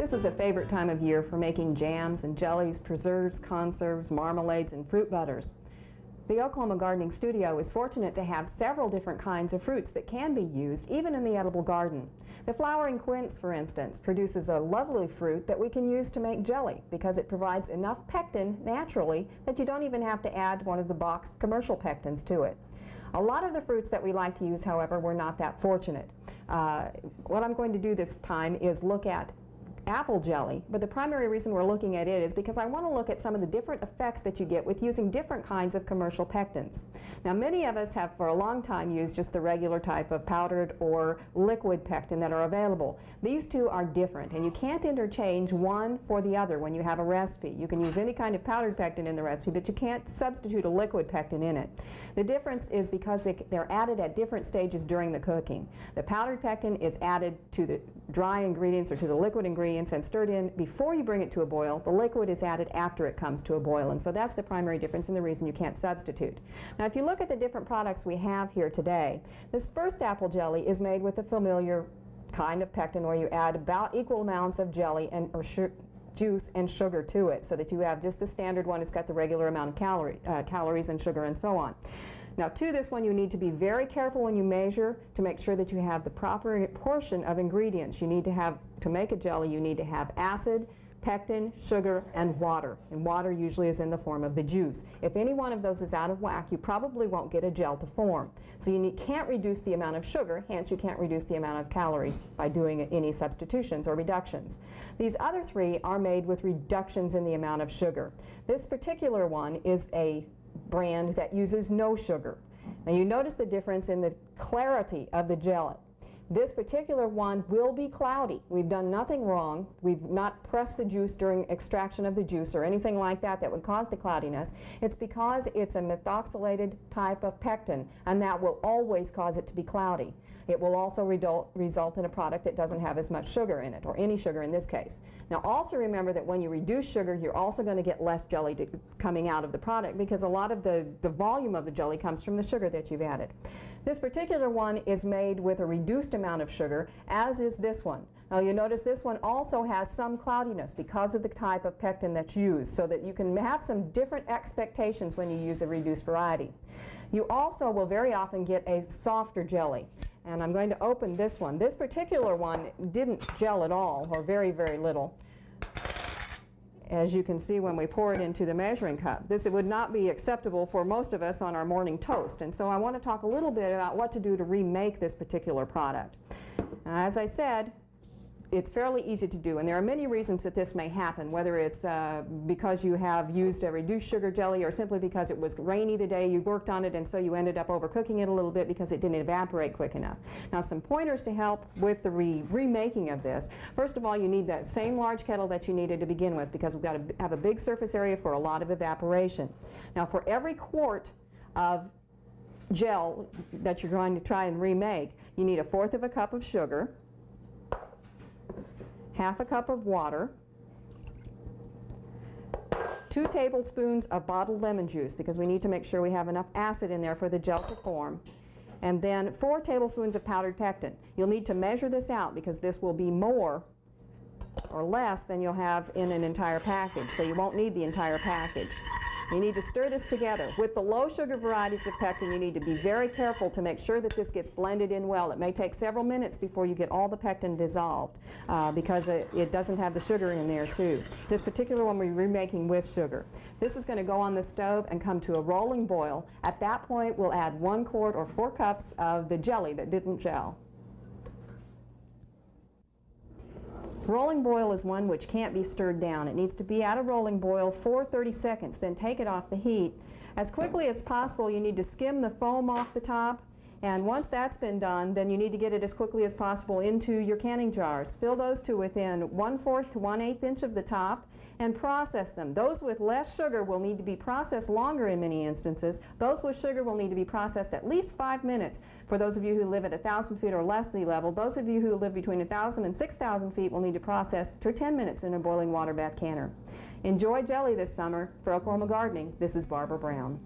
This is a favorite time of year for making jams and jellies, preserves, conserves, marmalades, and fruit butters. The Oklahoma Gardening Studio is fortunate to have several different kinds of fruits that can be used even in the edible garden. The flowering quince, for instance, produces a lovely fruit that we can use to make jelly because it provides enough pectin naturally that you don't even have to add one of the boxed commercial pectins to it. A lot of the fruits that we like to use, however, we're not that fortunate. What I'm going to do this time is look at apple jelly, but the primary reason we're looking at it is because I want to look at some of the different effects that you get with using different kinds of commercial pectins. Now, many of us have for a long time used just the regular type of powdered or liquid pectin that are available. These two are different, and you can't interchange one for the other when you have a recipe. You can use any kind of powdered pectin in the recipe, but you can't substitute a liquid pectin in it. The difference is because they're added at different stages during the cooking. The powdered pectin is added to the dry ingredients or to the liquid ingredients and stirred in before you bring it to a boil. The liquid is added after it comes to a boil, and so that's the primary difference and the reason you can't substitute. Now, if you look at the different products we have here today, this first apple jelly is made with the familiar kind of pectin where you add about equal amounts of jelly or juice and sugar to it, so that you have just the standard one. It's got the regular amount of calories and sugar and so on. Now, to this one, you need to be very careful when you measure to make sure that you have the proper portion of ingredients. You need to have, to make a jelly, you need to have acid, pectin, sugar, and water. And water usually is in the form of the juice. If any one of those is out of whack, you probably won't get a gel to form. So you can't reduce the amount of sugar, hence you can't reduce the amount of calories by doing any substitutions or reductions. These other three are made with reductions in the amount of sugar. This particular one is a brand that uses no sugar. Now, you notice the difference in the clarity of the jelly. This particular one will be cloudy. We've done nothing wrong. We've not pressed the juice during extraction of the juice or anything like that that would cause the cloudiness. It's because it's a methoxylated type of pectin, and that will always cause it to be cloudy. It will also result in a product that doesn't have as much sugar in it, or any sugar in this case. Now, also remember that when you reduce sugar, you're also going to get less jelly coming out of the product, because a lot of the volume of the jelly comes from the sugar that you've added. This particular one is made with a reduced amount of sugar, as is this one. Now, you notice this one also has some cloudiness because of the type of pectin that's used, so that you can have some different expectations when you use a reduced variety. You also will very often get a softer jelly. And I'm going to open this one. This particular one didn't gel at all, or very, very little, as you can see when we pour it into the measuring cup. This would not be acceptable for most of us on our morning toast. And so I want to talk a little bit about what to do to remake this particular product. Now, as I said, it's fairly easy to do, and there are many reasons that this may happen, whether it's because you have used a reduced sugar jelly, or simply because it was rainy the day you worked on it and so you ended up overcooking it a little bit because it didn't evaporate quick enough. Now, some pointers to help with the remaking of this. First of all, you need that same large kettle that you needed to begin with, because we've got to have a big surface area for a lot of evaporation. Now, for every quart of gel that you're going to try and remake, you need 1/4 cup of sugar, 1/2 cup of water, 2 tablespoons of bottled lemon juice, because we need to make sure we have enough acid in there for the gel to form, and then 4 tablespoons of powdered pectin. You'll need to measure this out, because this will be more or less than you'll have in an entire package, so you won't need the entire package. You need to stir this together. With the low sugar varieties of pectin, you need to be very careful to make sure that this gets blended in well. It may take several minutes before you get all the pectin dissolved, because it doesn't have the sugar in there too. This particular one we're remaking with sugar. This is going to go on the stove and come to a rolling boil. At that point, we'll add 1 quart or 4 cups of the jelly that didn't gel. Rolling boil is one which can't be stirred down. It needs to be at a rolling boil for 30 seconds, then take it off the heat. As quickly as possible, you need to skim the foam off the top, and once that's been done, then you need to get it as quickly as possible into your canning jars. Fill those to within 1/4 to 1/8 inch of the top and process them. Those with less sugar will need to be processed longer in many instances. Those with sugar will need to be processed at least 5 minutes. For those of you who live at 1,000 feet or less sea level, those of you who live between 1,000 and 6,000 feet will need to process for 10 minutes in a boiling water bath canner. Enjoy jelly this summer. For Oklahoma Gardening, this is Barbara Brown.